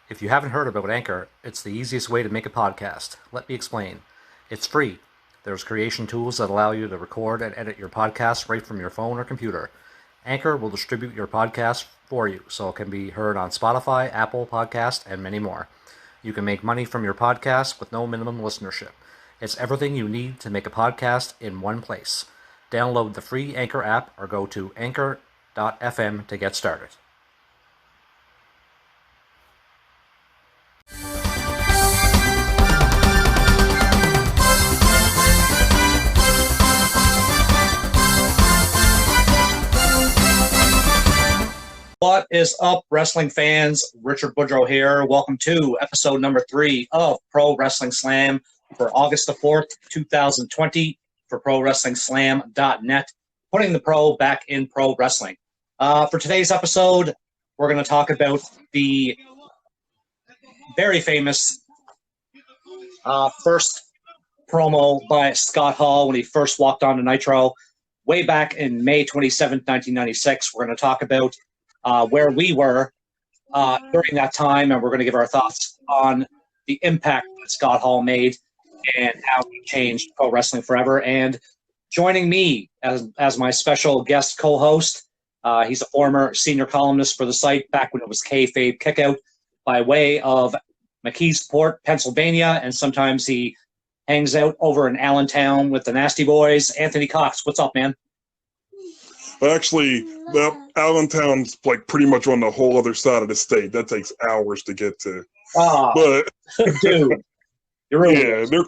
If you haven't heard about Anchor, it's the easiest way to make a podcast. Let me explain. It's free. There's creation tools that allow you to record and edit your podcast right from your phone or computer. Anchor will distribute your podcast for you so it can be heard on Spotify, Apple Podcast, and many more. You can make money from your podcast with no minimum listenership. It's everything you need to make a podcast in one place. Download the free Anchor app or go to anchor.fm to get started. What is up, wrestling fans? Richard Boudreau here. Welcome to episode number 3 of Pro Wrestling Slam for August the 4th, 2020 for ProWrestlingSlam.net, putting the pro back in pro wrestling. For today's episode, we're going to talk about the very famous first promo by Scott Hall when he first walked on to Nitro way back in May 27th, 1996. We're going to talk about where we were during that time, and we're going to give our thoughts on the impact that Scott Hall made and how he changed pro wrestling forever. And joining me as my special guest co-host, he's a former senior columnist for the site back when it was Kayfabe Kickout by way of McKeesport, Pennsylvania, and sometimes he hangs out over in Allentown with the Nasty Boys. Anthony Cox, what's up, man? Actually, that Allentown's like pretty much on the whole other side of the state. That takes hours to get to. But dude, you're really they're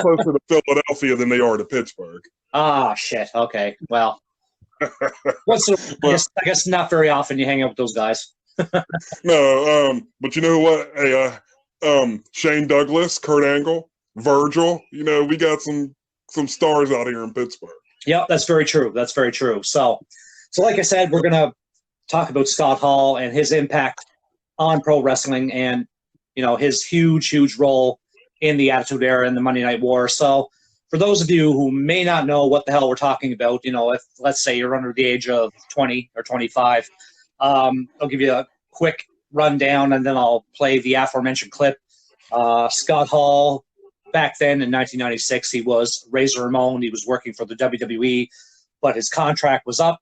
closer to Philadelphia than they are to Pittsburgh. Shit. Okay, well, I guess not very often you hang out with those guys. No, but you know what? Hey, Shane Douglas, Kurt Angle, Virgil. You know, we got some stars out here in Pittsburgh. Yeah, that's very true. That's very true. So like I said, we're going to talk about Scott Hall and his impact on pro wrestling and, you know, his huge role in the Attitude Era and the Monday Night War. So for those of you who may not know what the hell we're talking about, you know, if let's say you're under the age of 20 or 25, I'll give you a quick rundown and then I'll play the aforementioned clip. Scott Hall, back then in 1996, he was Razor Ramon. He was working for the WWE, but his contract was up.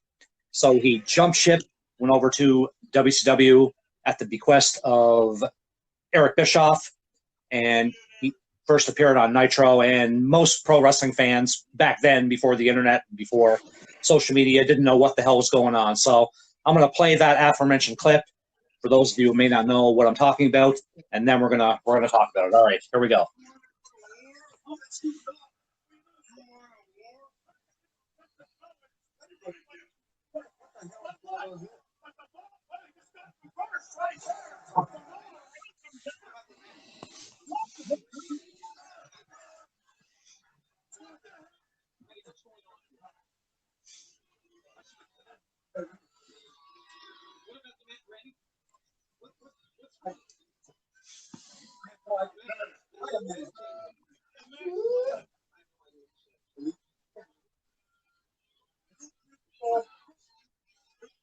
So he jumped ship, went over to WCW at the bequest of Eric Bischoff, and he first appeared on Nitro. And most pro wrestling fans back then, before the internet, before social media, didn't know what the hell was going on. So I'm going to play that aforementioned clip for those of you who may not know what I'm talking about, and then we're gonna talk about it. All right, here we go.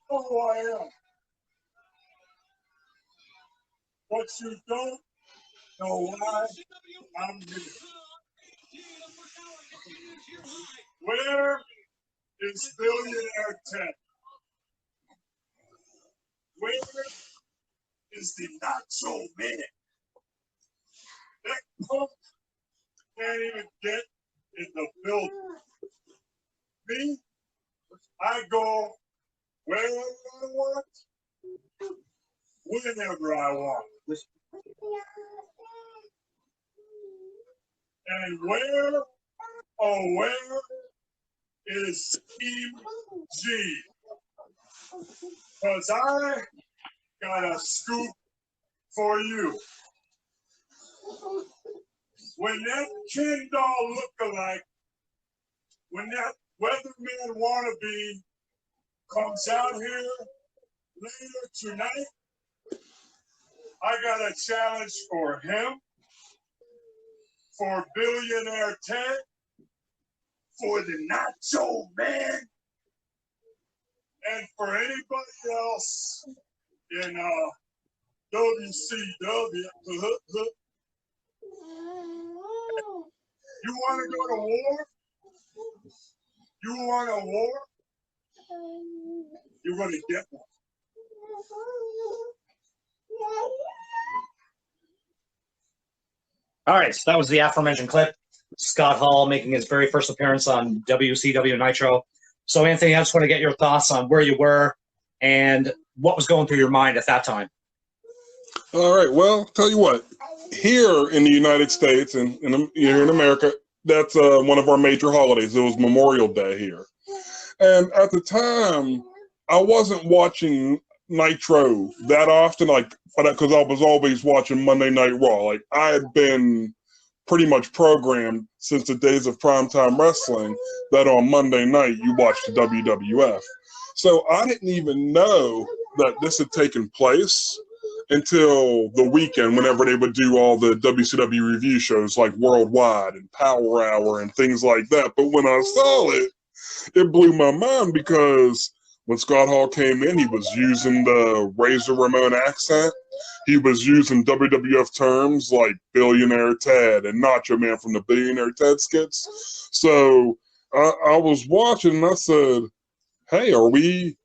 Who I am. But you don't know why I'm here. Where is Billionaire Ted? Where is the Nacho Man? That punk can't even get in the building. Me, I go wherever I want, whenever I want. And where is Team G? Because I got a scoop for you. When that Ken doll lookalike, when that weatherman wannabe comes out here later tonight, I got a challenge for him, for Billionaire Ted, for the Nacho Man, and for anybody else in WCW. You want to go to war? You want a war? You're going to get one. All right, so that was the aforementioned clip. Scott Hall making his very first appearance on WCW Nitro. So, Anthony, I just want to get your thoughts on where you were and what was going through your mind at that time. All right. Well, tell you what. Here in the United States and here in America, that's one of our major holidays. It was Memorial Day here, and at the time, I wasn't watching Nitro that often, because I was always watching Monday Night Raw. Like I had been pretty much programmed since the days of primetime wrestling that on Monday night you watched the WWF. So I didn't even know that this had taken place until the weekend, whenever they would do all the WCW review shows like Worldwide and Power Hour and things like that. But when I saw it, it blew my mind because when Scott Hall came in, he was using the Razor Ramon accent. He was using WWF terms like Billionaire Ted and Nacho Man from the Billionaire Ted skits. So I was watching and I said, hey, are we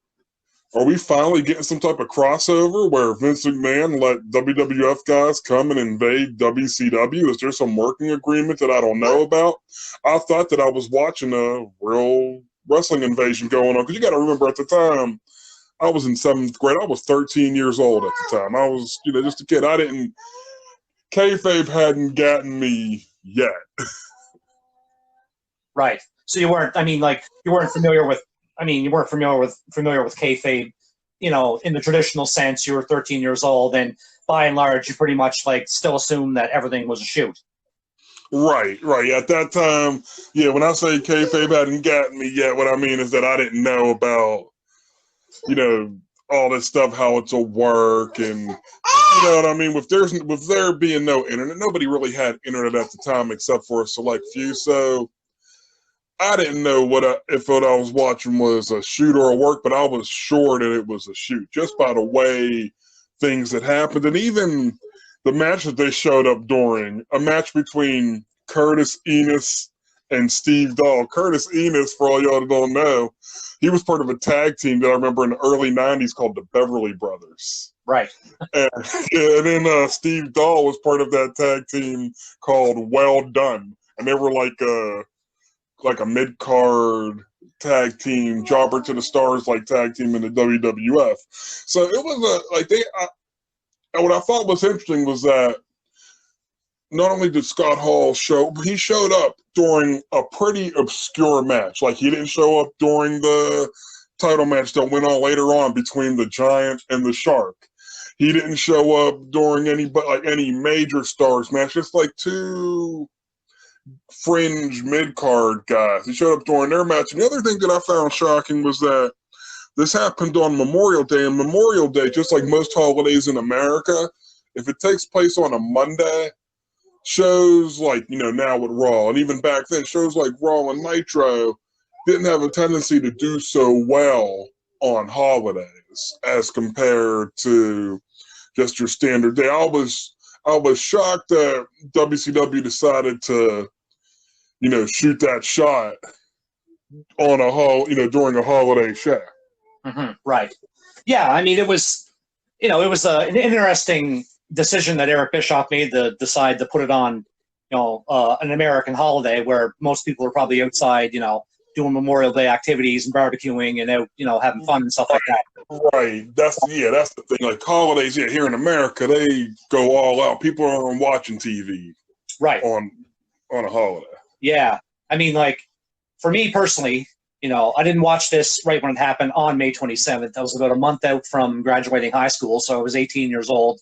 finally getting some type of crossover where Vince McMahon let WWF guys come and invade WCW? Is there some working agreement that I don't know about? I thought that I was watching a real wrestling invasion going on, because you got to remember at the time, I was in 7th grade. I was 13 years old at the time. I was, just a kid. Kayfabe hadn't gotten me yet. Right. So you weren't familiar with kayfabe, in the traditional sense. You were 13 years old, and by and large, you pretty much still assumed that everything was a shoot. Right. At that time, when I say kayfabe hadn't gotten me yet, what I mean is that I didn't know about, all this stuff, how it's a work, and you know what I mean. With there being no internet, nobody really had internet at the time except for a select few. So I didn't know if what I was watching was a shoot or a work, but I was sure that it was a shoot just by the way things had happened. And even the match that they showed up during, a match between Curtis Enos and Steve Dahl. Curtis Enos, for all y'all that don't know, he was part of a tag team that I remember in the early 90s called the Beverly Brothers. Right. And then Steve Dahl was part of that tag team called Well Done. And they were like a mid-card tag team, jobber to the stars tag team in the WWF. So it was what I thought was interesting was that not only did Scott Hall he showed up during a pretty obscure match. Like he didn't show up during the title match that went on later on between the Giant and the Shark. He didn't show up during any major stars match, just two fringe mid-card guys. He showed up during their match. And the other thing that I found shocking was that this happened on Memorial Day. And Memorial Day, just like most holidays in America, if it takes place on a Monday, shows now with Raw, and even back then, shows like Raw and Nitro didn't have a tendency to do so well on holidays as compared to just your standard day. I was shocked that WCW decided to, shoot that shot on during a holiday show. Mm-hmm. Right. Yeah. I mean, it was an interesting decision that Eric Bischoff made to decide to put it on, an American holiday where most people are probably outside, doing Memorial Day activities and barbecuing and out, having fun and stuff like that. Right. That's the thing. Holidays, here in America, they go all out. People aren't watching TV. Right. On a holiday. Yeah. I mean, for me personally, I didn't watch this right when it happened on May 27th. I was about a month out from graduating high school, so I was 18 years old.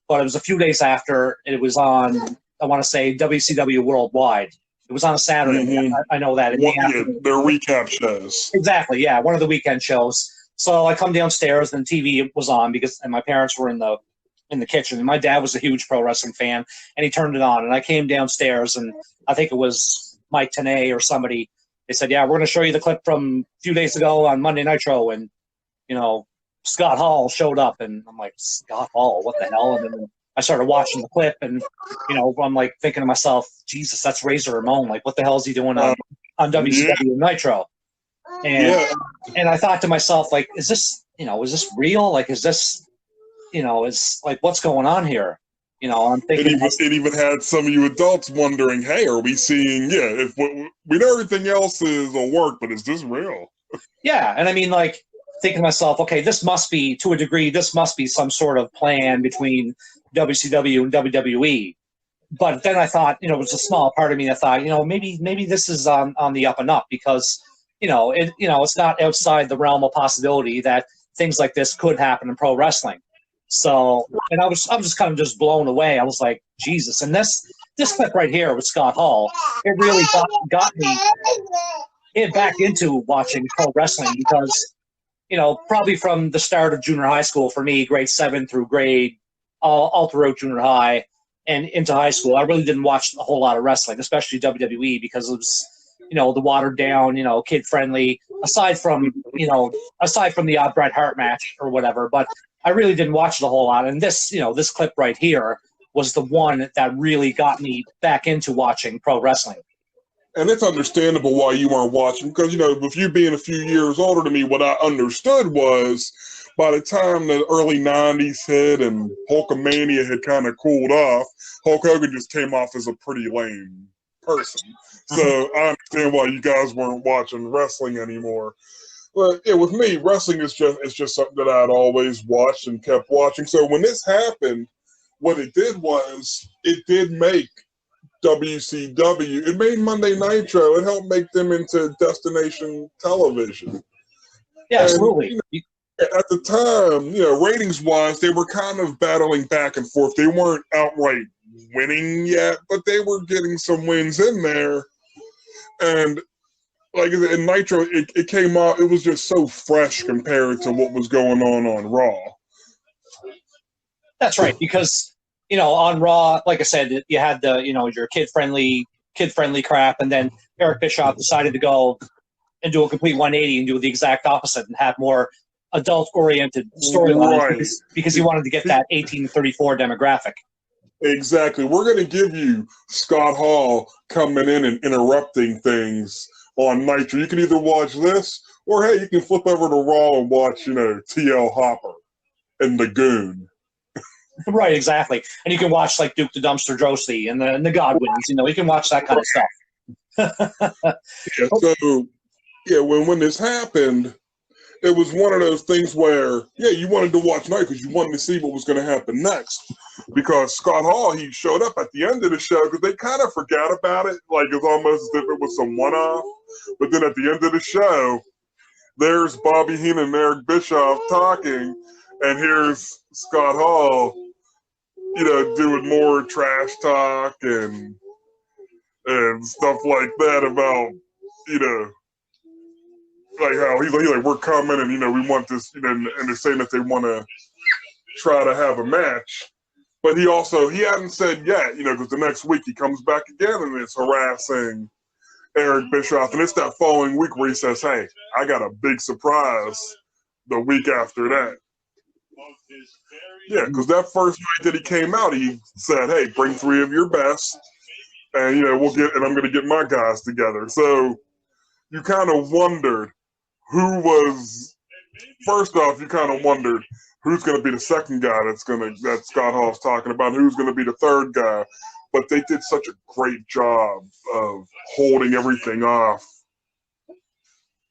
But it was a few days after. It was on, I want to say, WCW Worldwide. It was on a Saturday. Mm-hmm. I know that. Their recap shows. Exactly, yeah, one of the weekend shows. So I come downstairs, and the TV was on and my parents were in the kitchen. And my dad was a huge pro wrestling fan, and he turned it on. And I came downstairs, and I think it was Mike Tenay or somebody. They said, "Yeah, we're going to show you the clip from a few days ago on Monday Nitro." And Scott Hall showed up, and I'm like, Scott Hall, what the hell? And then I started watching the clip, and I'm like thinking to myself, Jesus, that's Razor Ramon. Like, what the hell is he doing on WCW Nitro? And I thought to myself, like, is this real? Like, is this is like, what's going on here? I'm thinking. It even had some of you adults wondering, hey, are we seeing, if we know everything else is a work, but is this real? Yeah, and I mean, like, thinking to myself, okay, this must be, to a degree, this must be some sort of plan between WCW and WWE. But then I thought, it was a small part of me that thought, maybe this is on the up and up, because, it's not outside the realm of possibility that things like this could happen in pro wrestling. So, and I was just kind of just blown away. I was like, Jesus. And this clip right here with Scott Hall, it really got me back into watching pro wrestling, because, probably from the start of junior high school for me, grade 7 through grade, all throughout junior high and into high school, I really didn't watch a whole lot of wrestling, especially WWE, because it was, the watered down, kid friendly, aside from the odd Bret Hart match or whatever. But I really didn't watch it a whole lot. And this clip right here was the one that really got me back into watching pro wrestling. And it's understandable why you weren't watching, because, with you being a few years older than me, what I understood was by the time the early 90s hit and Hulkamania had kind of cooled off, Hulk Hogan just came off as a pretty lame person. So I understand why you guys weren't watching wrestling anymore. But yeah, with me, wrestling is just something that I'd always watched and kept watching. So when this happened, what it did was it did make WCW, it made Monday Nitro, it helped make them into destination television. Yeah, absolutely. And, at the time, ratings-wise, they were kind of battling back and forth. They weren't outright winning yet, but they were getting some wins in there. And like in Nitro, it came out, it was just so fresh compared to what was going on Raw. That's right, because, on Raw, like I said, you had the, your kid-friendly crap, and then Eric Bischoff decided to go and do a complete 180 and do the exact opposite and have more adult-oriented storylines, because he wanted to get that 18-34 demographic. Exactly. We're going to give you Scott Hall coming in and interrupting things on Nitro. You can either watch this, or hey, you can flip over to Raw and watch, TL Hopper and the Goon. Right, exactly. And you can watch like Duke the Dumpster Drosy and the Godwins. You can watch that kind of stuff. When this happened, it was one of those things where, you wanted to watch Night because you wanted to see what was going to happen next. Because Scott Hall, he showed up at the end of the show because they kind of forgot about it. Like, it's almost as if it was some one-off. But then at the end of the show, there's Bobby Heenan and Eric Bischoff talking, and here's Scott Hall, doing more trash talk and stuff like that about, like how he's like, we're coming and, we want this, and they're saying that they want to try to have a match. But he hadn't said yet, because the next week he comes back again and it's harassing Eric Bischoff. And it's that following week where he says, hey, I got a big surprise the week after that. Yeah, because that first night that he came out, he said, hey, bring 3 of your best, and, I'm going to get my guys together. So you kind of wondered first off, you kind of wondered who's going to be the second guy that Scott Hall's talking about, who's going to be the third guy. But they did such a great job of holding everything off.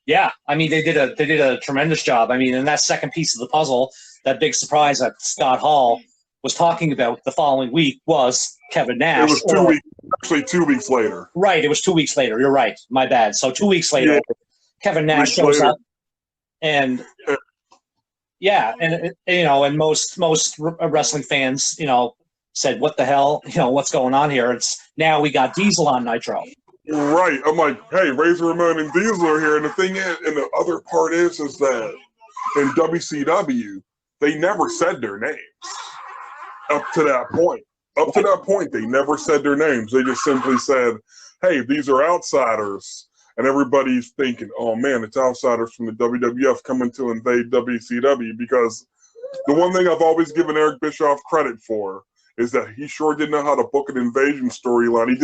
Yeah, I mean, they did a tremendous job. I mean, and that second piece of the puzzle, that big surprise that Scott Hall was talking about the following week, was Kevin Nash. It was 2 weeks later. Right, it was 2 weeks later. You're right. My bad. So 2 weeks later, Kevin Nash shows up, and and most wrestling fans, said, "What the hell? What's going on here?" Now we got Diesel on Nitro. Right. I'm like, hey, Razor Ramon and Diesel are here, and the thing is, and the other part is that in WCW they never said their names up to that point. Up to that point, they never said their names. They just simply said, hey, these are outsiders. and everybody's thinking, oh man, it's outsiders from the WWF coming to invade WCW, because the one thing I've always given Eric Bischoff credit for is that he sure did know how to book an invasion storyline. He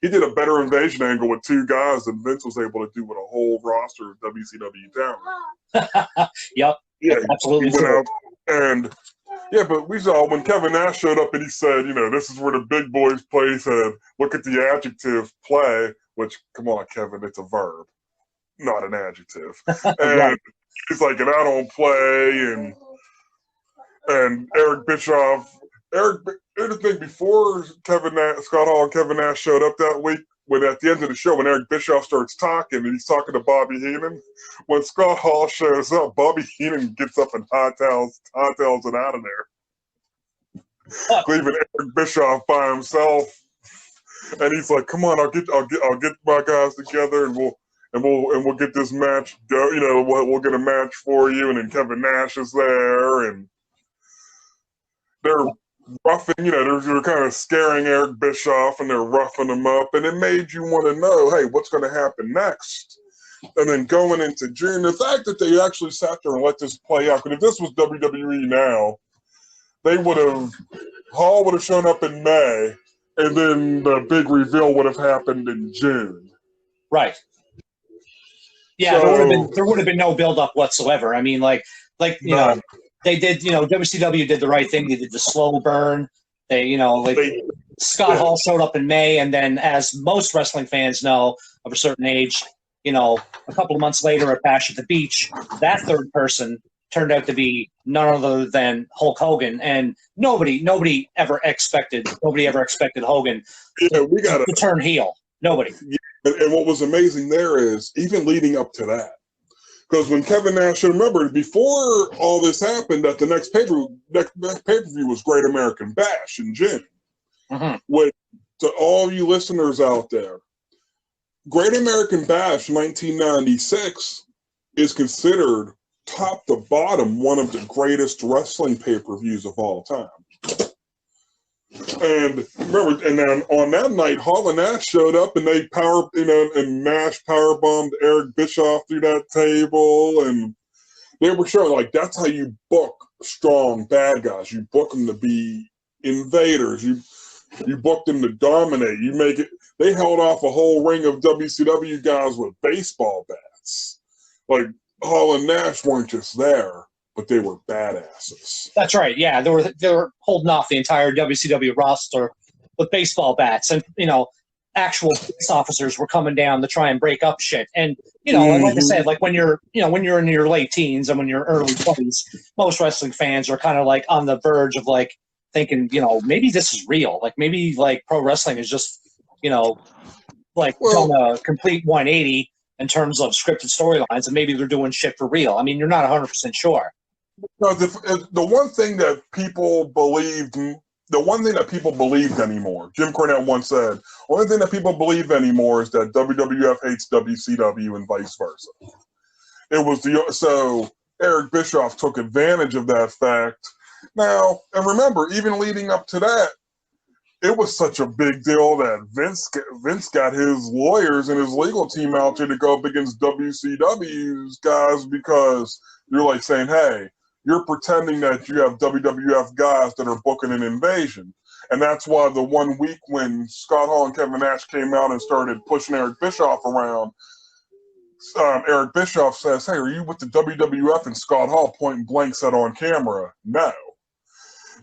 did a better invasion angle with 2 guys than Vince was able to do with a whole roster of WCW talent. Yep. Yeah, absolutely. He went out and yeah, but we saw when Kevin Nash showed up and he said, this is where the big boys play. He said, look at the adjective play, which, come on, Kevin, it's a verb, not an adjective. And Right. he's like, and I don't play, and Eric Bischoff, the thing before Scott Hall and Kevin Nash showed up that week, when at the end of the show, when Eric Bischoff starts talking and he's talking to Bobby Heenan, when Scott Hall shows up, Bobby Heenan gets up and hightails it out of there, leaving Eric Bischoff by himself. And he's like, "Come on, I'll get my guys together, and we'll get this match go. We'll get a match for you." And then Kevin Nash is there, and they're roughing, they're kind of scaring Eric Bischoff, and they're roughing him up, and it made you want to know, hey, what's going to happen next? And then going into June, the fact that they actually sat there and let this play out, because if this was WWE now, Hall would have shown up in May, and then the big reveal would have happened in June. Right. Yeah, So, there would have been no build up whatsoever. I mean, they did, WCW did the right thing. They did the slow burn. Scott Hall showed up in May, and then, as most wrestling fans know of a certain age, a couple of months later at Bash at the Beach, that third person turned out to be none other than Hulk Hogan, and nobody ever expected Hogan to turn heel. Nobody. And what was amazing there is, even leading up to that, because when Kevin Nash, remember, before all this happened, that the next pay-per-view was Great American Bash in June. Mm-hmm. Which, to all you listeners out there, Great American Bash 1996 is considered top to bottom one of the greatest wrestling pay-per-views of all time. And remember, and then on that night, Hall and Nash showed up, and they and Nash powerbombed Eric Bischoff through that table, and they were showing, like, that's how you book strong bad guys. You book them to be invaders. You book them to dominate. You make it. They held off a whole ring of WCW guys with baseball bats. Like, Hall and Nash weren't just there, but they were badasses. That's right. Yeah, they were holding off the entire WCW roster with baseball bats, and actual police officers were coming down to try and break up shit. And like I said, like when you're in your late teens and when you're early 20s, most wrestling fans are kind of like on the verge of like thinking, maybe this is real. Like maybe like pro wrestling is just done a complete 180 in terms of scripted storylines, and maybe they're doing shit for real. I mean, you're not 100% sure. No, the one thing that people believed anymore, Jim Cornette once said, the only thing that people believe anymore is that WWF hates WCW and vice versa. So Eric Bischoff took advantage of that fact. Now, and remember, even leading up to that, it was such a big deal that Vince got his lawyers and his legal team out there to go up against WCW's guys, because you're like saying, hey, you're pretending that you have WWF guys that are booking an invasion. And that's why the 1 week when Scott Hall and Kevin Nash came out and started pushing Eric Bischoff around, Eric Bischoff says, hey, are you with the WWF? And Scott Hall point blank said on camera, no.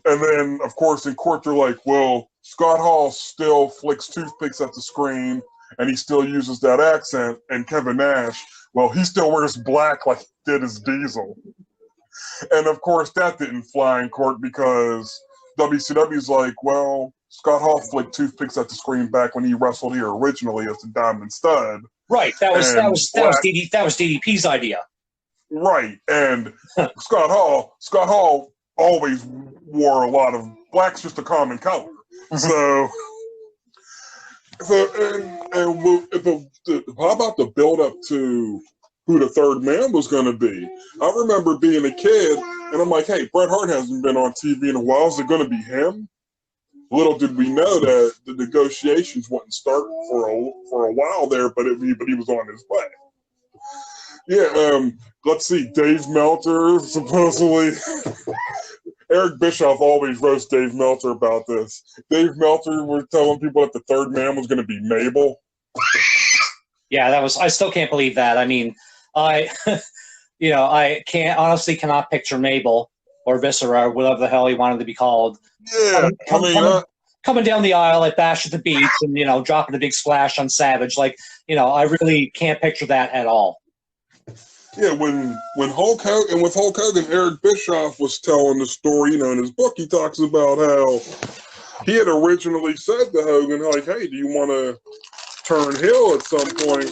And then, of course, in court, they're like, well, Scott Hall still flicks toothpicks at the screen, and he still uses that accent. And Kevin Nash, well, he still wears black like he did as Diesel. And, of course, that didn't fly in court, because WCW's like, well, Scott Hall flicked toothpicks at the screen back when he wrestled here originally as the Diamond Stud. Right. That was DDP's idea. Right. And Scott Hall always wore a lot of black's just a common color. Mm-hmm. How about the build up to who the third man was going to be? I remember being a kid, and I'm like, hey, Bret Hart hasn't been on TV in a while. Is it going to be him? little did we know that the negotiations wouldn't start for a while there, but he was on his way. Yeah, let's see. Dave Meltzer supposedly. Eric Bischoff always roasts Dave Meltzer about this. Dave Meltzer was telling people that the third man was going to be Mabel. Yeah, I still can't believe that. I mean, I honestly cannot picture Mabel or Viscera, or whatever the hell he wanted to be called. Yeah, coming down the aisle at Bash at the Beach and, dropping a big splash on Savage. Like, I really can't picture that at all. Yeah, when Hulk Hogan, Eric Bischoff was telling the story, in his book, he talks about how he had originally said to Hogan, like, hey, do you want to turn heel at some point?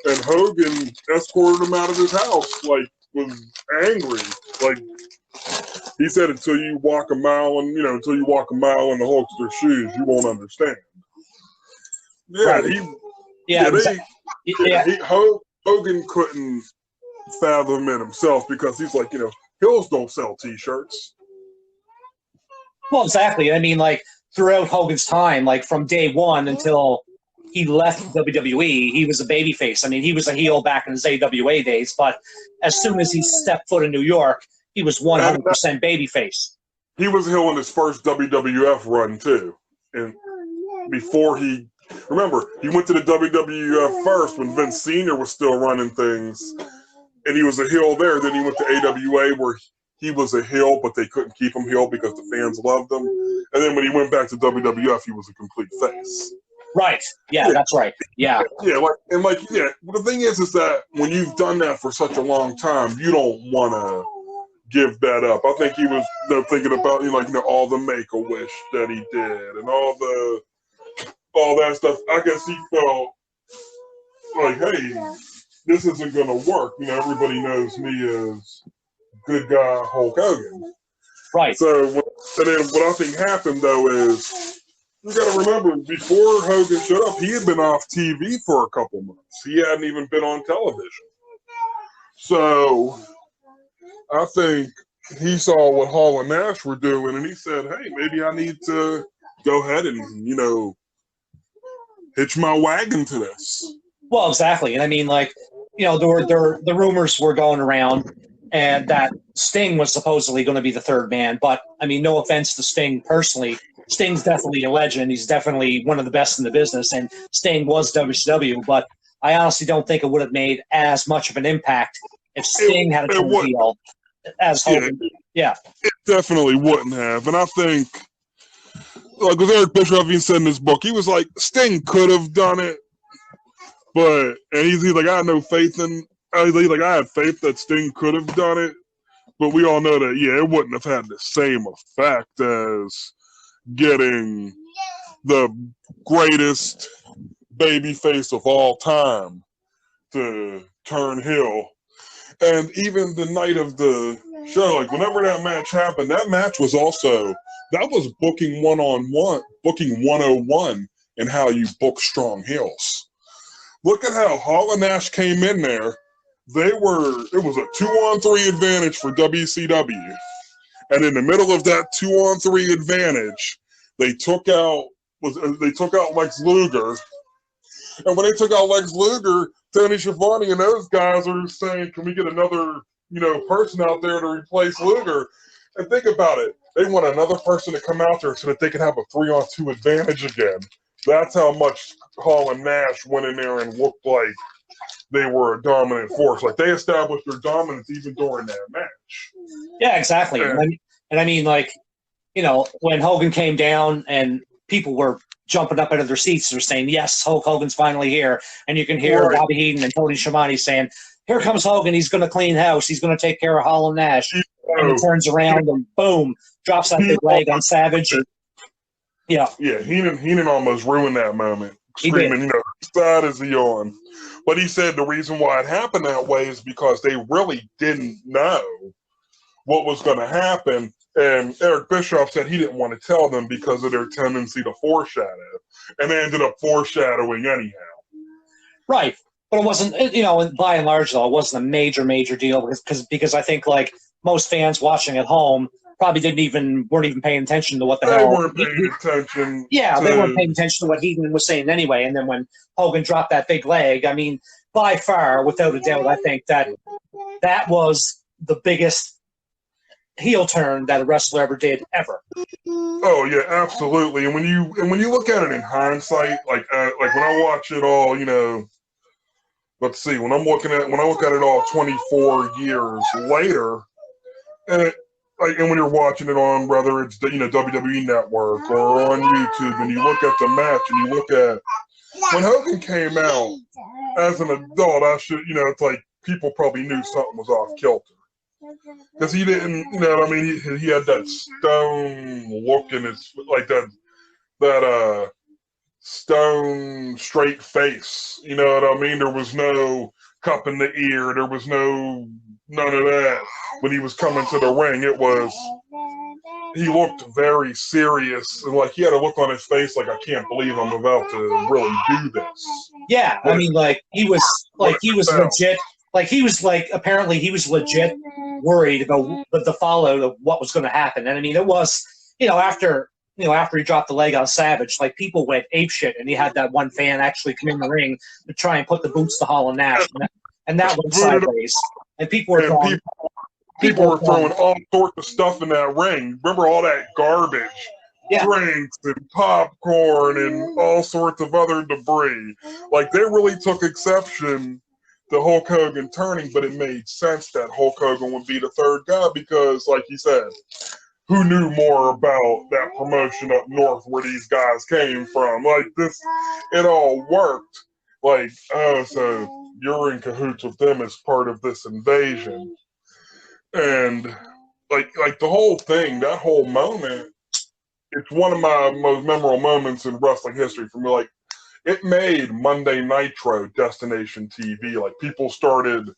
And Hogan escorted him out of his house, like, was angry. Like, he said, until you walk a mile in the Hulkster's shoes, you won't understand. Yeah, right. Hogan couldn't fathom it himself because he's like, heels don't sell T-shirts. Well, exactly. I mean, like, throughout Hogan's time, like, from day one until he left WWE, he was a babyface. I mean, he was a heel back in his AWA days, but as soon as he stepped foot in New York, he was 100% babyface. He was a heel in his first WWF run, too. And before he went to the WWF first when Vince Sr. was still running things. And he was a heel there. Then he went to AWA where he was a heel, but they couldn't keep him heel because the fans loved him. And then when he went back to WWF, he was a complete face. Right. Yeah, that's right. Yeah. Yeah, the thing is that when you've done that for such a long time, you don't want to give that up. I think he was thinking about, all the Make-A-Wish that he did and all that stuff. I guess he felt like, hey, this isn't going to work. Everybody knows me as good guy Hulk Hogan. Right. So, and then what I think happened, though, is you got to remember, before Hogan showed up, he had been off TV for a couple months. He hadn't even been on television. So, I think he saw what Hall and Nash were doing, and he said, hey, maybe I need to go ahead and, hitch my wagon to this. Well, exactly. And I mean, like, the rumors were going around and that Sting was supposedly going to be the third man. But, I mean, no offense to Sting personally. Sting's definitely a legend. He's definitely one of the best in the business. And Sting was WCW. But I honestly don't think it would have made as much of an impact if Sting had a turn heel as Hogan. Yeah. It definitely wouldn't have. And I think, like with Eric Bischoff, he said in his book, he was like, Sting could have done it. And he's like, I had no faith in. I had faith that Sting could have done it, but we all know that it wouldn't have had the same effect as getting the greatest babyface of all time to turn heel. And even the night of the show, like whenever that match happened, that match was booking 101 and how you book strong heels. Look at how Hall and Nash came in there. It was a 2-on-3 advantage for WCW. And in the middle of that 2-on-3 advantage, they took out Lex Luger. And when they took out Lex Luger, Tony Schiavone and those guys are saying, can we get another, person out there to replace Luger? And think about it. They want another person to come out there so that they can have a 3-on-2 advantage again. That's how much Hall and Nash went in there and looked like they were a dominant force. Like, they established their dominance even during that match. Yeah, exactly. And I mean, like, when Hogan came down and people were jumping up out of their seats, they're saying, yes, Hulk Hogan's finally here. And you can hear Bobby Heenan and Tony Schiavone saying, here comes Hogan. He's going to clean house. He's going to take care of Hall and Nash. And he turns around and boom, drops that big leg on Savage. And, yeah, Heenan almost ruined that moment, screaming, how sad is he on? But he said the reason why it happened that way is because they really didn't know what was going to happen. And Eric Bischoff said he didn't want to tell them because of their tendency to foreshadow. And they ended up foreshadowing anyhow. Right. But it wasn't, by and large, though, it wasn't a major deal because I think, like, most fans watching at home, probably weren't even paying attention to what the They hell. weren't paying attention. Yeah, they weren't paying attention to what Heenan was saying anyway. And then when Hogan dropped that big leg, I mean, by far, without a doubt, I think that was the biggest heel turn that a wrestler ever did ever. Oh yeah, absolutely. And when you look at it in hindsight, like when I watch it all, let's see, when I look at it all 24 years later, and when you're watching it on whether it's the WWE Network or on YouTube, and you look at the match and you look at when Hogan came out as an adult, it's like people probably knew something was off kilter. Because he didn't, what I mean? He had that stone look in his, like that stone straight face. You know what I mean? There was no cup in the ear. There was none of that. When he was coming to the ring, he looked very serious, and like he had a look on his face like, I can't believe I'm about to really do this. Yeah, I mean, he was legit. Like he was apparently he was legit worried about the fallout of what was going to happen. And I mean, it was, after he dropped the leg on Savage, like people went apeshit, and he had that one fan actually come in the ring to try and put the boots to Hall and Nash, and that went sideways. And people were throwing all sorts of stuff in that ring. Remember all that garbage, drinks and popcorn and all sorts of other debris. Like they really took exception to Hulk Hogan turning, but it made sense that Hulk Hogan would be the third guy because, like you said, who knew more about that promotion up north where these guys came from? Like this, it all worked. Like, so you're in cahoots with them as part of this invasion. And like the whole thing, that whole moment, it's one of my most memorable moments in wrestling history for me. Like, it made Monday Nitro destination TV. Like, people started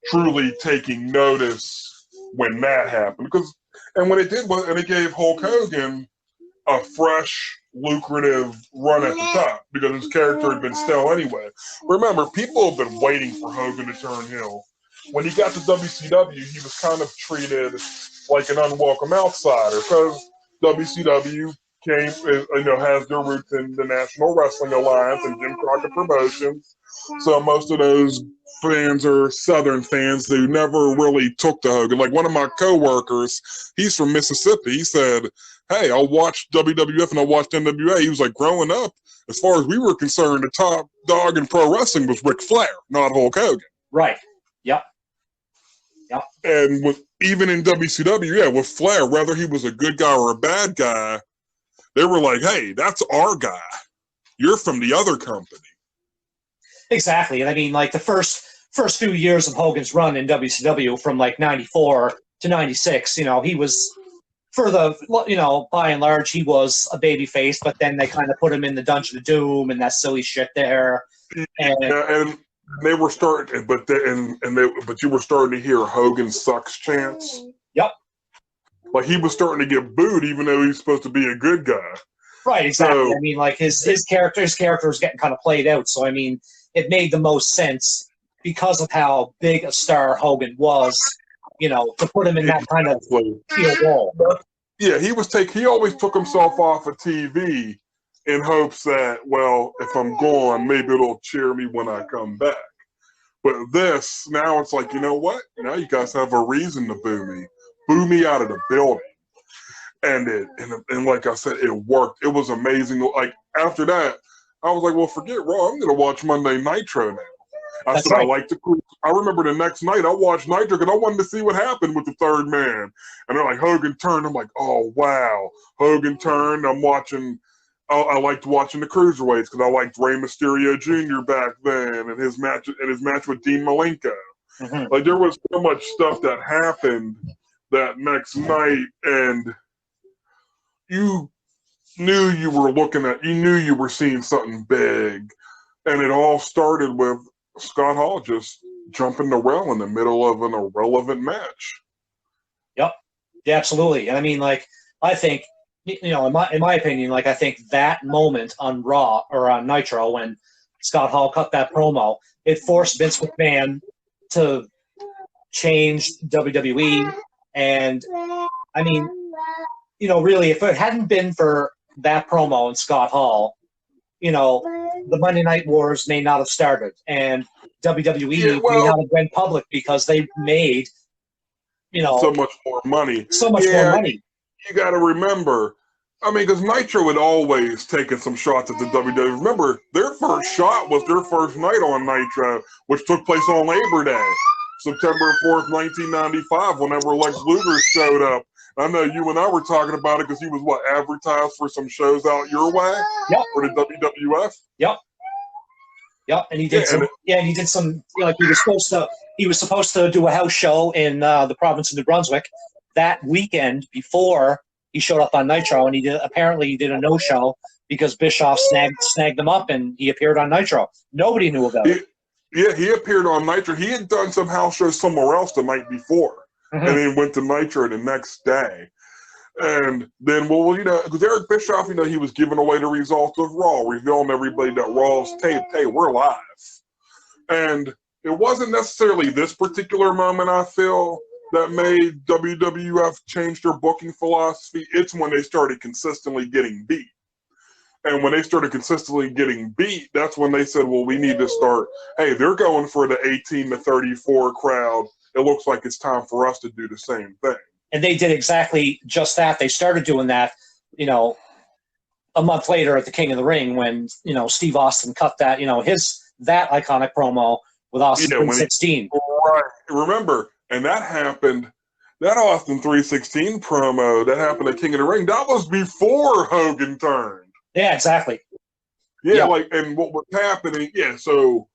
truly taking notice when that happened. And when it did, and it gave Hulk Hogan a fresh, lucrative run at the top because his character had been stale anyway. Remember, people have been waiting for Hogan to turn heel. When he got to WCW, he was kind of treated like an unwelcome outsider because WCW has their roots in the National Wrestling Alliance and Jim Crockett Promotions. So most of those fans are Southern fans who never really took to Hogan. Like one of my coworkers, he's from Mississippi. He said, "Hey, I'll watch WWF and I'll watch NWA." He was like, growing up, as far as we were concerned, the top dog in pro wrestling was Ric Flair, not Hulk Hogan. Right. Yep. And even in WCW, with Flair, whether he was a good guy or a bad guy, they were like, "Hey, that's our guy. You're from the other company." Exactly. And I mean, like the first few years of Hogan's run in WCW from like 94 to 96, he was, by and large, he was a baby face, but then they kind of put him in the Dungeon of Doom and that silly shit there. And they were starting, but you were starting to hear Hogan sucks chants. Yep. Like he was starting to get booed, even though he's supposed to be a good guy. Right. Exactly. I mean, like his character was getting kind of played out. So I mean, it made the most sense because of how big a star Hogan was, to put him in that kind of heel role. Yeah, he always took himself off of TV in hopes that, well, if I'm gone, maybe it'll cheer me when I come back. But this, now it's like, you know what? Now you guys have a reason to boo me. Boo me out of the building. And like I said, it worked. It was amazing. Like after that, I was like, well, forget Raw. I'm going to watch Monday Nitro now. That's right. I remember the next night I watched Nitro because I wanted to see what happened with the third man. And they're like, Hogan turned. I'm like, oh, wow. Hogan turned. I liked watching the Cruiserweights because I liked Rey Mysterio Jr. back then and his match with Dean Malenko. Mm-hmm. Like there was so much stuff that happened that next night, and you knew you were seeing something big, and it all started with Scott Hall just jumping the rail in the middle of an irrelevant match. Yep. Yeah, absolutely. And I mean, like, I think, in my opinion, like, I think that moment on Raw or on Nitro when Scott Hall cut that promo, it forced Vince McMahon to change WWE, and I mean, really, if it hadn't been for that promo and Scott Hall, the Monday Night Wars may not have started, and WWE may not have went public because they made, so much more money. So much more money. You got to remember, I mean, because Nitro had always taken some shots at the WWE. Remember, their first shot was their first night on Nitro, which took place on Labor Day, September 4th, 1995, whenever Lex Luger showed up. I know you and I were talking about it because he was, advertised for some shows out your way? Yep. For the WWF? Yep. Yep, and he did he did some, like he was supposed to do a house show in the province of New Brunswick that weekend before he showed up on Nitro, and he did a no-show because Bischoff snagged them up, and he appeared on Nitro. Nobody knew about it. Yeah, he appeared on Nitro. He had done some house shows somewhere else the night before, and then went to Nitro the next day. And then, because Eric Bischoff, he was giving away the results of Raw, revealing everybody that Raw's taped. Hey, we're live. And it wasn't necessarily this particular moment, I feel, that made WWF change their booking philosophy. It's when they started consistently getting beat. And when they started consistently getting beat, that's when they said, well, we need to start, hey, they're going for the 18 to 34 crowd. It looks like it's time for us to do the same thing. And they did exactly just that. They started doing that, a month later at the King of the Ring when, Steve Austin cut that, that iconic promo with Austin 316. Right. Remember, and that happened, that Austin 316 promo that happened at King of the Ring, that was before Hogan turned. Yeah, exactly. Yeah, and what was happening, so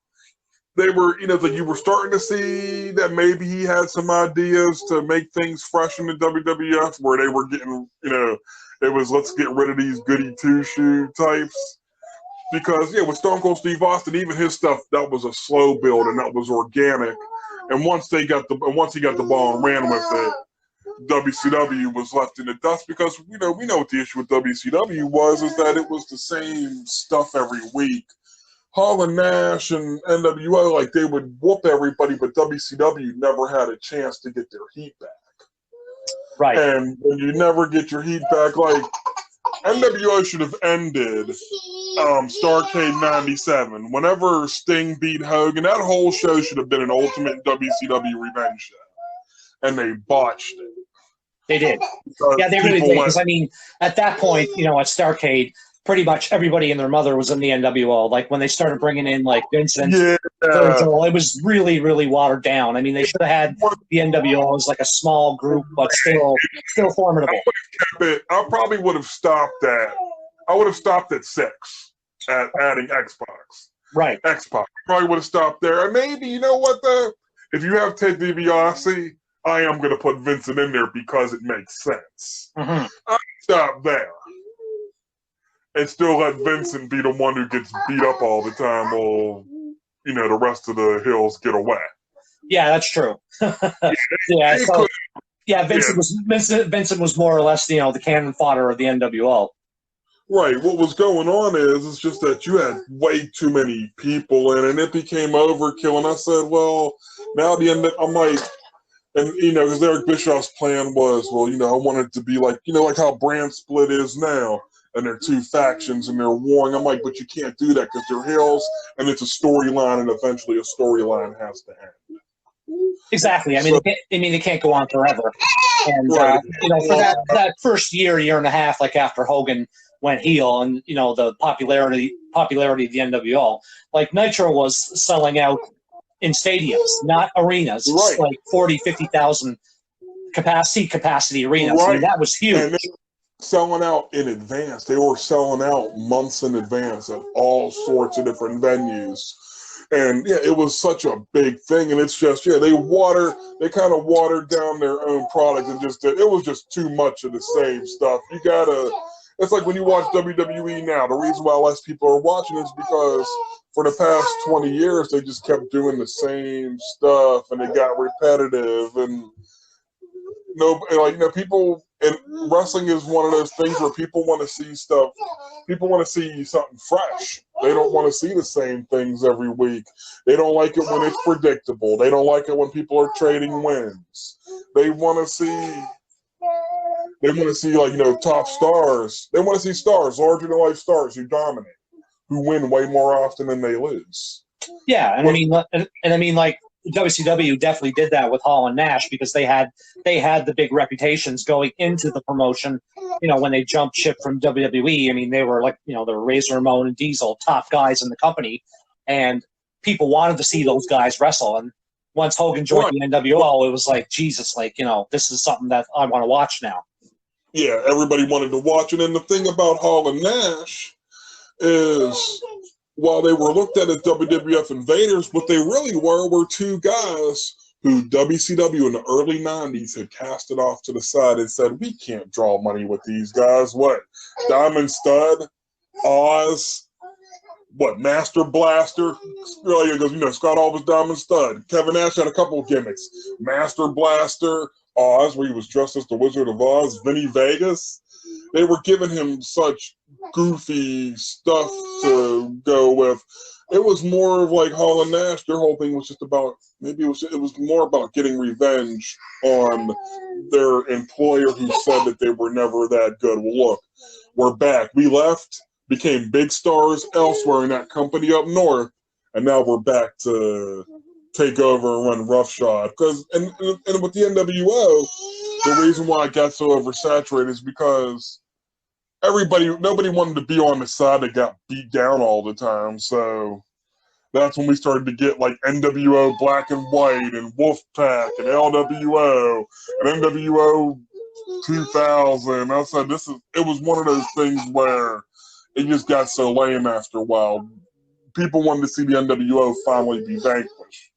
they were, you were starting to see that maybe he had some ideas to make things fresh in the WWF where they were getting, it was let's get rid of these goody two-shoe types. Because, with Stone Cold Steve Austin, even his stuff, that was a slow build and that was organic. And once he got the ball and ran with it, WCW was left in the dust because, we know what the issue with WCW was, is that it was the same stuff every week. Hall and Nash and NWO, they would whoop everybody, but WCW never had a chance to get their heat back. Right. And when you never get your heat back, NWO should have ended Starrcade 97. Whenever Sting beat Hogan, that whole show should have been an ultimate WCW revenge show. And they botched it. They did. Yeah, they really did. Because, at that point, at Starrcade, pretty much everybody and their mother was in the NWO. When they started bringing in, Vincent, Virgil, it was really, really watered down. They should have had the NWO as, a small group, but still formidable. I probably would have stopped at, I would have stopped at 6 at adding X-Pac. Right. X-Pac. Probably would have stopped there. And maybe, you know what, though? If you have Ted DiBiase, I am going to put Vincent in there because it makes sense. Mm-hmm. I stop there. And still let Vincent be the one who gets beat up all the time while, the rest of the Hills get away. Yeah, that's true. Vincent was more or less, the cannon fodder of the NWO. Right. What was going on is just that you had way too many people in, and it became overkill. And I said, well, now the end, I'm like, and, because Eric Bischoff's plan was, I want it to be like how Brand Split is now. And they're two factions and they're warring. I'm like, but you can't do that because they're Hills and it's a storyline and eventually a storyline has to end. Exactly. They can't go on forever. And, right. For that first year and a half, after Hogan went heel and, the popularity of the NWO, Nitro was selling out in stadiums, not arenas. Right. 40, 50,000 capacity arenas. Right. That was huge. And selling out in advance. They were selling out months in advance at all sorts of different venues. And it was such a big thing. And it's just, they kind of watered down their own product and it was just too much of the same stuff. It's like when you watch WWE now, the reason why less people are watching is because for the past 20 years, they just kept doing the same stuff and it got repetitive and people, and wrestling is one of those things where people want to see stuff. People want to see something fresh. They don't want to see the same things every week. They don't like it when it's predictable. They don't like it when people are trading wins. They want to see, They want to see, like, top stars. They want to see stars, larger than life stars who dominate, who win way more often than they lose. Yeah, and I mean, like WCW definitely did that with Hall and Nash because they had the big reputations going into the promotion. When they jumped ship from WWE, I mean, they were like, they were Razor Ramon and Diesel, top guys in the company, and people wanted to see those guys wrestle. And once Hogan joined the NWO, it was like, Jesus, like, this is something that I want to watch now. Yeah, everybody wanted to watch it. And the thing about Hall and Nash is, while they were looked at as WWF invaders, what they really were two guys who WCW in the early 90s had casted off to the side and said, we can't draw money with these guys. What? Diamond Stud, Oz, what? Master Blaster? Really, because, Scott Hall was Diamond Stud. Kevin Nash had a couple of gimmicks. Master Blaster, Oz, where he was dressed as the Wizard of Oz, Vinny Vegas. They were giving him such goofy stuff to go with. It was more of like Hall and Nash. Their whole thing was just about, maybe it was more about getting revenge on their employer who said that they were never that good. Well, look, we're back. We left, became big stars elsewhere in that company up north, and now we're back to take over and run roughshod. Because and with the NWO, the reason why it got so oversaturated is because nobody wanted to be on the side that got beat down all the time. So that's when we started to get like NWO Black and White and Wolfpack and LWO and NWO 2000. I said it was one of those things where it just got so lame after a while. People wanted to see the NWO finally be vanquished.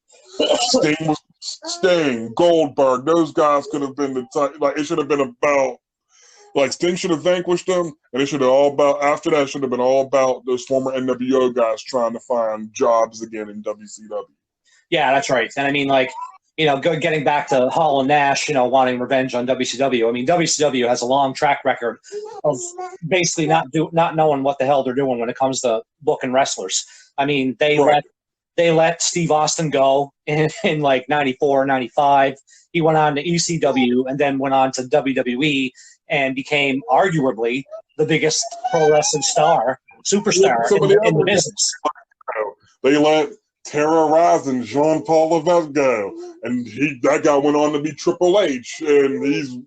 Sting, Goldberg, those guys could have been it should have been about, like, Sting should have vanquished them, and it should have after that, it should have been all about those former NWO guys trying to find jobs again in WCW. Yeah, that's right. And I mean, like, getting back to Hall and Nash, wanting revenge on WCW. I mean, WCW has a long track record of basically not knowing what the hell they're doing when it comes to booking wrestlers. I mean, they let Steve Austin go in like 94, 95. He went on to ECW and then went on to WWE and became arguably the biggest pro wrestling superstar in the business. They let Terra Rise and Jean-Paul Levesque go, and that guy went on to be Triple H, and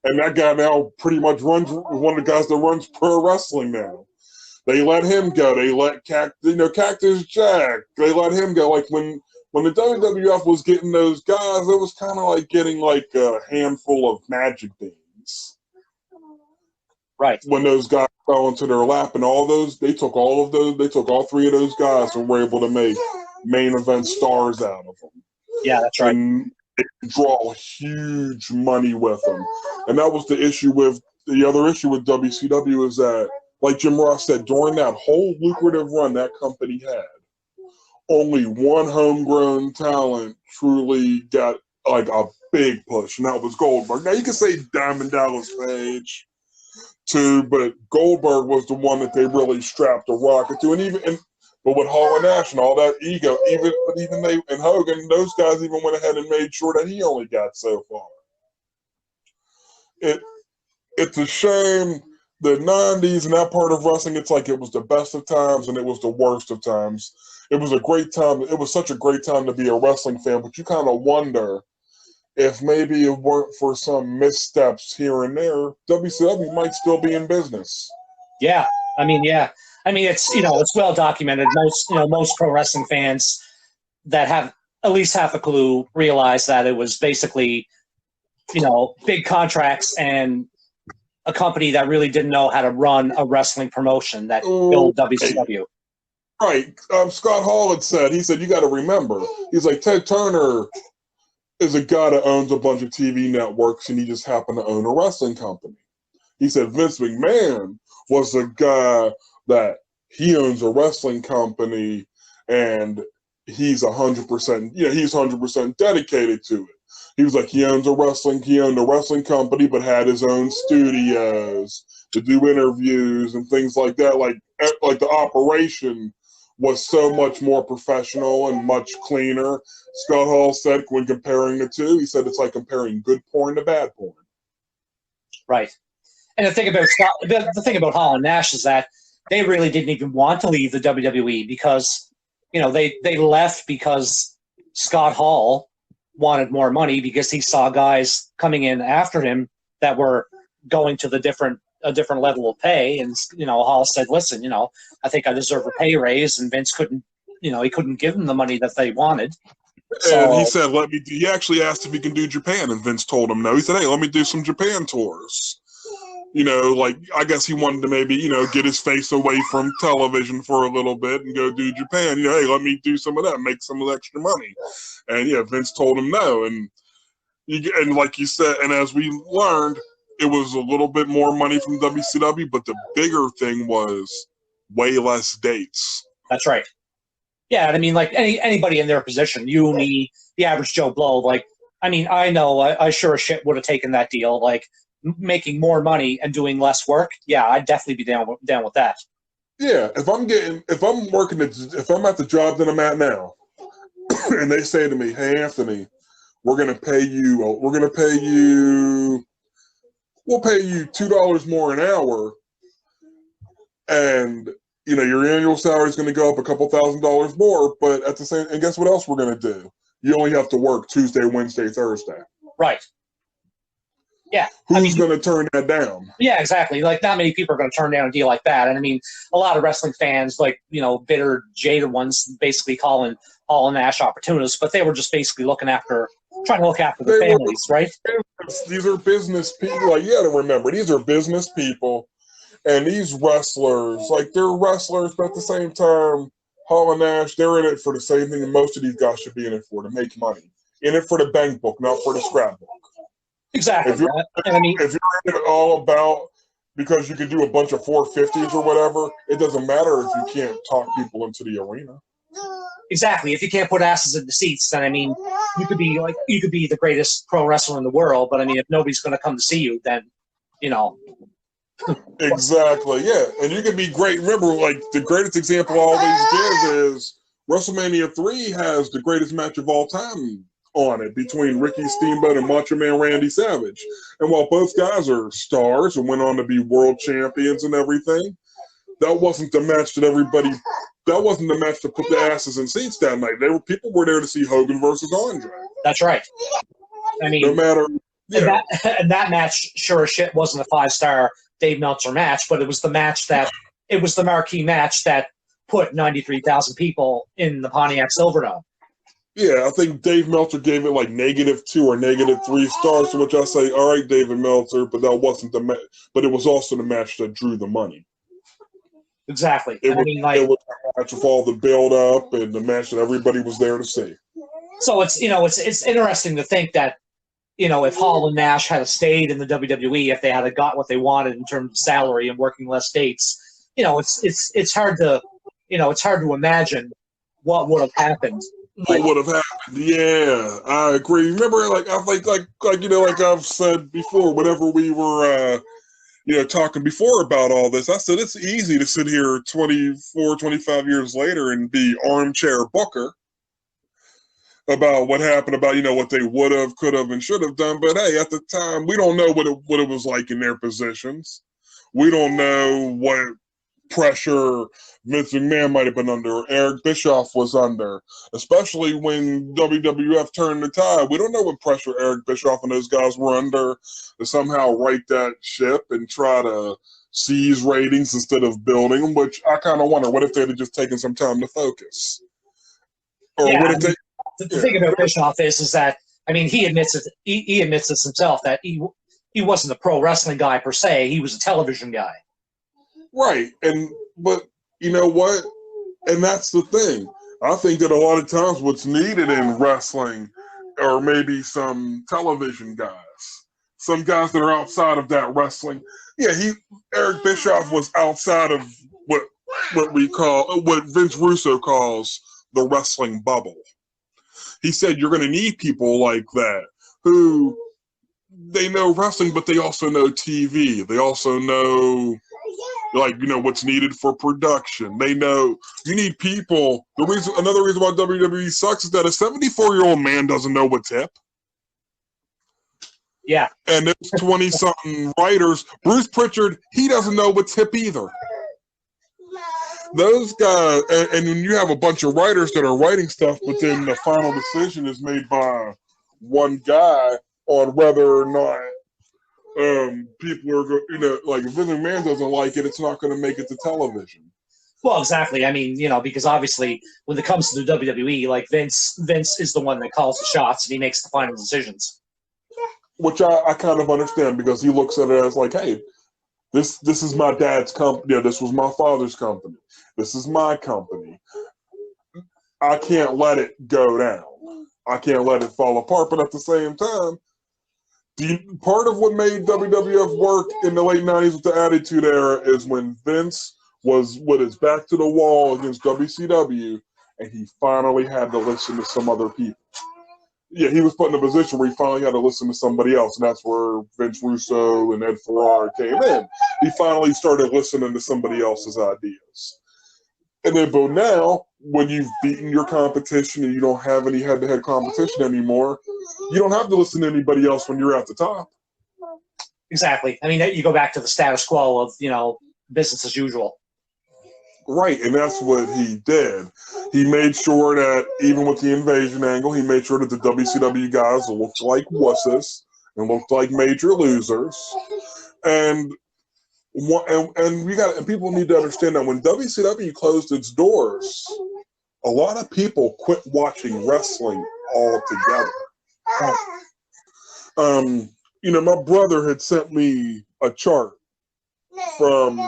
that guy now pretty much runs one of the guys that runs pro wrestling now. They let him go. They let Cactus Jack. They let him go. Like when the WWF was getting those guys, it was kind of like getting like a handful of magic beans. Right. When those guys fell into their lap, and they took all three of those guys and were able to make main event stars out of them. Yeah, that's right. And they draw huge money with them. And that was the other issue with WCW is that, like Jim Ross said, during that whole lucrative run that company had, only one homegrown talent truly got like a big push, and that was Goldberg. Now you can say Diamond Dallas Page too, but Goldberg was the one that they really strapped a rocket to. But with Hall and Nash and all that ego, even they and Hogan, those guys even went ahead and made sure that he only got so far. It's a shame. The 90s and that part of wrestling, it's like it was the best of times and it was the worst of times. It was a great time. It was such a great time to be a wrestling fan, but you kind of wonder if maybe it weren't for some missteps here and there, WCW might still be in business. Yeah. I mean, it's, it's well documented. Most pro wrestling fans that have at least half a clue realize that it was basically, big contracts and a company that really didn't know how to run a wrestling promotion that built WCW. Right. Scott Hall he said, you got to remember, he's like, Ted Turner is a guy that owns a bunch of TV networks and he just happened to own a wrestling company. He said Vince McMahon was a guy that he owns a wrestling company and he's 100% dedicated to it. He was like, he owned a wrestling company, but had his own studios to do interviews and things like that. Like the operation was so much more professional and much cleaner. Scott Hall said when comparing the two, he said it's like comparing good porn to bad porn. Right. And the thing about Hall and Nash is that they really didn't even want to leave the WWE because, they left because Scott Hall wanted more money because he saw guys coming in after him that were going to a different level of pay. And, Hall said, listen, I think I deserve a pay raise. And Vince couldn't, he couldn't give them the money that they wanted. And he said, he actually asked if he can do Japan, and Vince told him no. He said, hey, let me do some Japan tours. I guess he wanted to maybe, get his face away from television for a little bit and go do Japan. Hey, let me do some of that, make some of the extra money. And yeah, Vince told him no. And like you said, and as we learned, it was a little bit more money from WCW, but the bigger thing was way less dates. That's right. Yeah, I mean, like anybody in their position, you, me, the average Joe Blow, I know I sure as shit would have taken that deal. Making more money and doing less work, yeah, I'd definitely be down with that. Yeah, if I'm at the job that I'm at now, and they say to me, "Hey, Anthony, we'll pay you $2 more an hour, and your annual salary is going to go up a couple $1,000s more, but and guess what else we're going to do? You only have to work Tuesday, Wednesday, Thursday." Right. Yeah. Who's going to turn that down? Yeah, exactly. Not many people are going to turn down a deal like that. And a lot of wrestling fans, bitter, jaded ones, basically calling Hall and Nash opportunists, but they were just basically trying to look after their families, right? These are business people. You got to remember, these are business people, and these wrestlers, they're wrestlers, but at the same time, Hall and Nash, they're in it for the same thing that most of these guys should be in it for, to make money. In it for the bank book, not for the scrapbook. Exactly. If you're in it all about because you can do a bunch of 450s or whatever, it doesn't matter if you can't talk people into the arena. Exactly. If you can't put asses in the seats, then you could be the greatest pro wrestler in the world, but if nobody's going to come to see you, then Exactly. Yeah, and you can be great. Remember, the greatest example I always give is WrestleMania 3 has the greatest match of all time on it between Ricky Steamboat and Macho Man Randy Savage. And while both guys are stars and went on to be world champions and everything, that wasn't the match that to put the asses in seats that night. People were there to see Hogan versus Andre. That's right. No matter. Yeah. And that match, sure as shit, wasn't a 5-star Dave Meltzer match, but it was the marquee match that put 93,000 people in the Pontiac Silverdome. Yeah, I think Dave Meltzer gave it -2 or -3 stars, to which I say, all right, David Meltzer, but that wasn't the match. But it was also the match that drew the money. Exactly. It was a match with all the build-up and the match that everybody was there to see. So it's interesting to think that, if Hall and Nash had stayed in the WWE, if they had got what they wanted in terms of salary and working less dates, it's hard to imagine what would have happened. What would have happened? Yeah, I agree. Remember, I've said before, whenever we were, talking before about all this, I said it's easy to sit here 24, 25 years later and be armchair Booker about what happened, about what they would have, could have, and should have done. But hey, at the time, we don't know what it was like in their positions. We don't know what pressure Vince McMahon might have been under, Eric Bischoff was under, especially when WWF turned the tide. We don't know what pressure Eric Bischoff and those guys were under to somehow right that ship and try to seize ratings instead of building them, which I kind of wonder, what if they'd have just taken some time to focus? Or yeah, what if they... The thing about Bischoff is that, he admits it. He admits this himself, that he wasn't a pro wrestling guy per se. He was a television guy. Right, but you know what? And that's the thing. I think that a lot of times what's needed in wrestling are maybe some television guys, some guys that are outside of that wrestling. Yeah, Eric Bischoff was outside of what Vince Russo calls the wrestling bubble. He said you're going to need people like that who they know wrestling, but they also know TV. They also know what's needed for production. They know you need people. Another reason why WWE sucks is that a 74-year-old man doesn't know what's hip. Yeah. And there's 20-something writers. Bruce Pritchard, he doesn't know what's hip either. Those guys, and when you have a bunch of writers that are writing stuff, but then the final decision is made by one guy on whether or not people are, like if Vince McMahon doesn't like it, it's not going to make it to television. Well, exactly. I mean, because obviously when it comes to the WWE, like Vince is the one that calls the shots and he makes the final decisions. Which I kind of understand, because he looks at it as like, hey, this is my dad's company. This was my father's company. This is my company. I can't let it go down. I can't let it fall apart. But at the same time, part of what made WWF work in the late 90s with the Attitude Era is when Vince was with his back to the wall against WCW, and he finally had to listen to some other people. Yeah, he was put in a position where he finally had to listen to somebody else, and that's where Vince Russo and Ed Ferrara came in. He finally started listening to somebody else's ideas. And then, but now, when you've beaten your competition and you don't have any head-to-head competition anymore, you don't have to listen to anybody else when you're at the top. Exactly. I mean, you go back to the status quo of, business as usual. Right, and that's what he did. He made sure that even with the invasion angle, he made sure that the WCW guys looked like wusses and looked like major losers. And people need to understand that when WCW closed its doors, a lot of people quit watching wrestling altogether. My brother had sent me a chart from,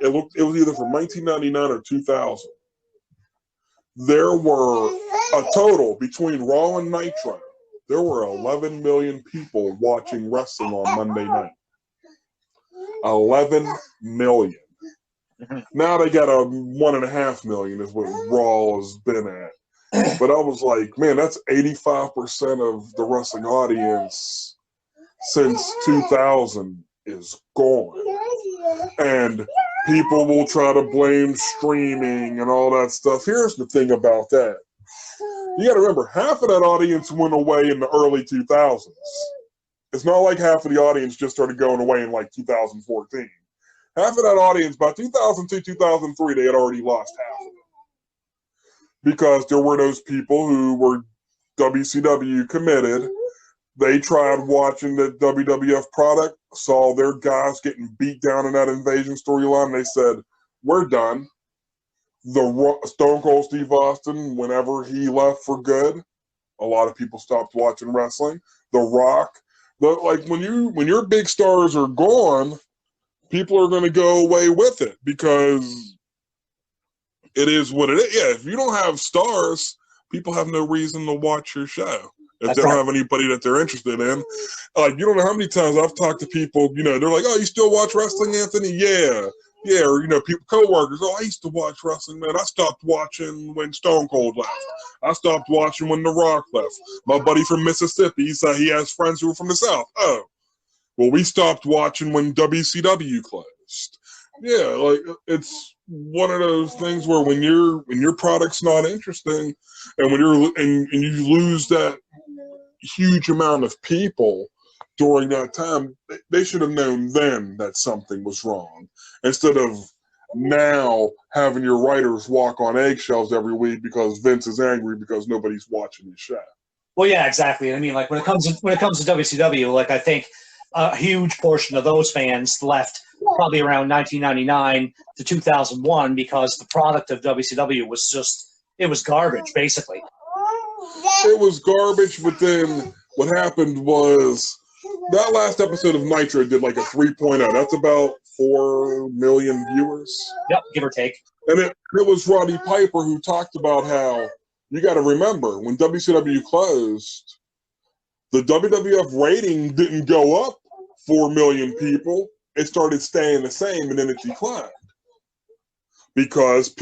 it was either from 1999 or 2000. There were a total between Raw and Nitro. There were 11 million people watching wrestling on Monday night. 11 million. Now they got a 1.5 million is what Raw has been at. But I was like, man, that's 85% of the wrestling audience since 2000 is gone. And people will try to blame streaming and all that stuff. Here's the thing about that. You got to remember, half of that audience went away in the early 2000s. It's not like half of the audience just started going away in like 2014. Half of that audience, by 2002, 2003, they had already lost half of them. Because there were those people who were WCW committed. They tried watching the WWF product, saw their guys getting beat down in that invasion storyline, and they said, we're done. Stone Cold Steve Austin, whenever he left for good, a lot of people stopped watching wrestling. The Rock, when your big stars are gone, people are going to go away with it because it is what it is. Yeah, if you don't have stars, people have no reason to watch your show. If they don't have anybody that they're interested in. Like, you don't know how many times I've talked to people, they're like, oh, you still watch wrestling, Anthony? Yeah. Yeah, or, people, co-workers, oh, I used to watch wrestling, man. I stopped watching when Stone Cold left. I stopped watching when The Rock left. My buddy from Mississippi, he has friends who are from the South. Oh, well, we stopped watching when WCW closed. Yeah, like, it's one of those things where when your product's not interesting, and when you lose that huge amount of people during that time, they should have known then that something was wrong, instead of now having your writers walk on eggshells every week because Vince is angry because nobody's watching his show. Well, yeah, exactly. I mean, like when it comes to WCW, like I think a huge portion of those fans left probably around 1999 to 2001 because the product of WCW was it was garbage, basically. It was garbage, but then what happened was that last episode of Nitro did like a 3.0. That's about 4 million viewers. Yep, give or take. And it was Roddy Piper who talked about how, you got to remember, when WCW closed, the WWF rating didn't go up 4 million people. It started staying the same, and then it declined. Because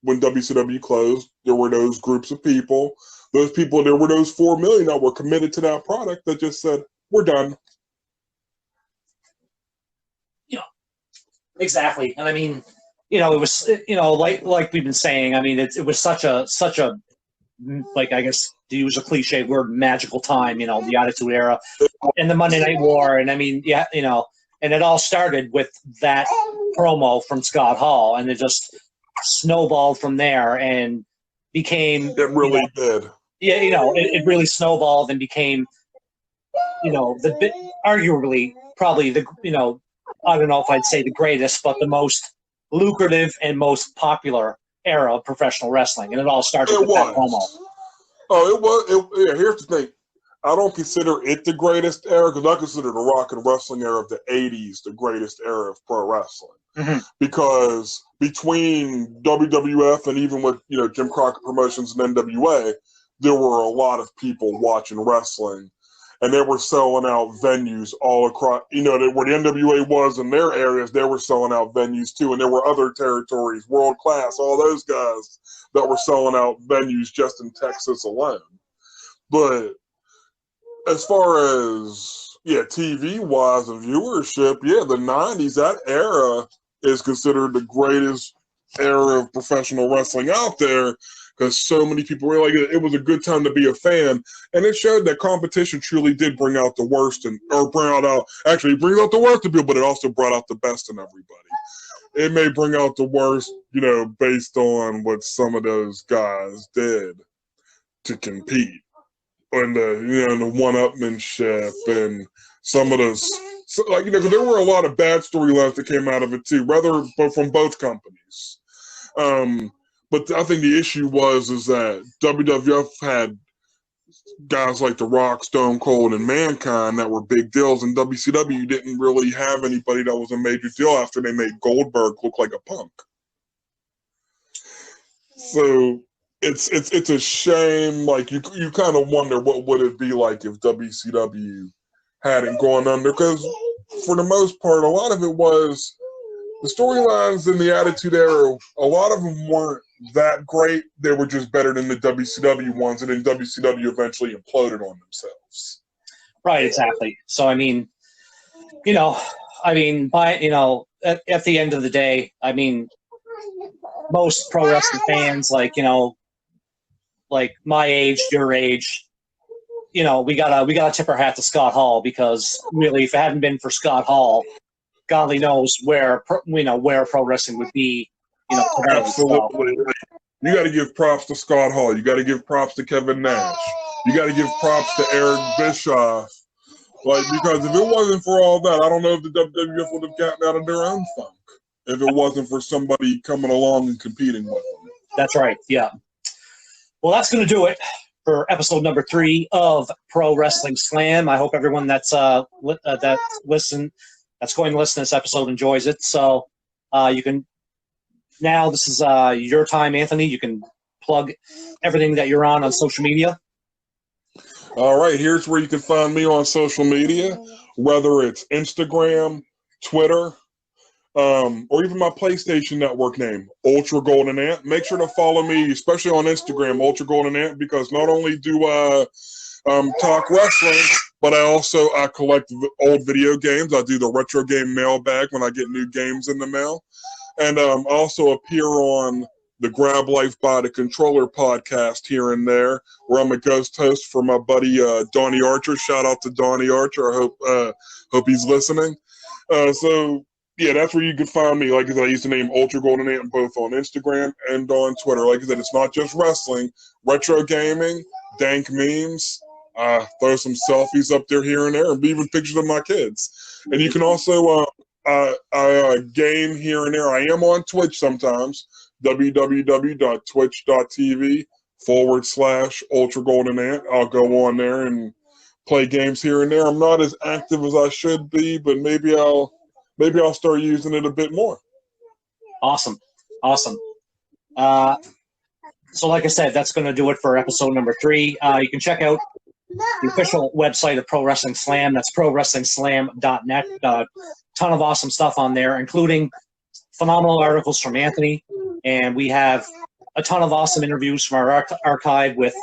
when WCW closed, there were those groups of people. There were those 4 million that were committed to that product that just said, we're done. Exactly. And I mean, it was, like we've been saying, I mean, it was such a like, I guess to use a cliche word, magical time, you know, the Attitude Era and the Monday Night War. And I mean, yeah, you know, and it all started with that promo from Scott Hall, and it just snowballed from there and became. It really did. Yeah, you know, it really snowballed and became, you know, arguably probably the, you know, I don't know if I'd say the greatest, but the most lucrative and most popular era of professional wrestling, and it all started with that promo. Oh, it was. Yeah, here's the thing. I don't consider it the greatest era because I consider the rock and wrestling era of the 80s the greatest era of pro wrestling. Mm-hmm. Because between WWF and even with, you know, Jim Crockett Promotions and NWA, there were a lot of people watching wrestling, and they were selling out venues all across, you know, where the NWA was in their areas, they were selling out venues too, and there were other territories, World Class, all those guys that were selling out venues just in Texas alone. But as far as, yeah, TV-wise and viewership, yeah, the 90s, that era is considered the greatest era of professional wrestling out there because so many people were like, it was a good time to be a fan. And it showed that competition truly did bring out the worst actually brings out the worst in people, but it also brought out the best in everybody. It may bring out the worst, you know, based on what some of those guys did to compete. And the one-upmanship and some of those, like, you know, 'cause there were a lot of bad storylines that came out of it too, but from both companies. But I think the issue is that WWF had guys like The Rock, Stone Cold, and Mankind that were big deals, and WCW didn't really have anybody that was a major deal after they made Goldberg look like a punk. So it's a shame. Like you kind of wonder what would it be like if WCW hadn't gone under, because for the most part, a lot of it was the storylines in the Attitude Era. A lot of them weren't that great. They were just better than the WCW ones, and then WCW eventually imploded on themselves. Right, exactly. So I mean, you know, at the end of the day, I mean, most pro wrestling fans, like, you know, like my age, your age, you know, we gotta tip our hat to Scott Hall, because really, if it hadn't been for Scott Hall, godly knows where pro wrestling would be, you know, today. Absolutely. So. You got to give props to Scott Hall. You got to give props to Kevin Nash. You got to give props to Eric Bischoff. Like, because if it wasn't for all that, I don't know if the WWF would have gotten out of their own funk if it wasn't for somebody coming along and competing with them. That's right. Yeah. Well, that's going to do it for episode number 3 of Pro Wrestling Slam. I hope everyone that's going to listen to this episode enjoys it. So you can now. This is your time, Anthony. You can plug everything that you're on social media. All right, here's where you can find me on social media, whether it's Instagram, Twitter, or even my PlayStation Network name, Ultra Golden Ant. Make sure to follow me, especially on Instagram, Ultra Golden Ant, because not only do I talk wrestling, but I collect old video games. I do the retro game mailbag when I get new games in the mail. And also appear on the Grab Life by the Controller podcast here and there, where I'm a ghost host for my buddy Donnie Archer. Shout out to Donnie Archer. I hope he's listening. So yeah, that's where you can find me. Like I said, I used to name Ultra Golden Ant both on Instagram and on Twitter. Like I said, it's not just wrestling, retro gaming, dank memes. Throw some selfies up there here and there, and even pictures of my kids. And you can also game here and there. I am on Twitch sometimes. www.twitch.tv/Ultra Golden Ant. I'll go on there and play games here and there. I'm not as active as I should be, but maybe I'll start using it a bit more. Awesome. So like I said, that's going to do it for episode number 3. You can check out the official website of Pro Wrestling Slam. That's prowrestlingslam.net. Ton of awesome stuff on there, including phenomenal articles from Anthony. And we have a ton of awesome interviews from our archive with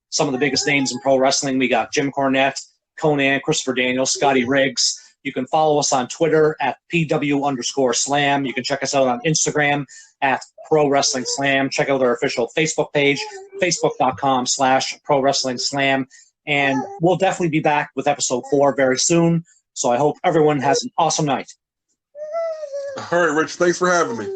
some of the biggest names in pro wrestling. We got Jim Cornette, Conan, Christopher Daniels, Scotty Riggs. You can follow us on Twitter at PW_Slam. You can check us out on Instagram at Pro Wrestling Slam. Check out our official Facebook page, facebook.com/Pro Wrestling Slam. And we'll definitely be back with episode 4 very soon. So I hope everyone has an awesome night. All right, Rich, thanks for having me.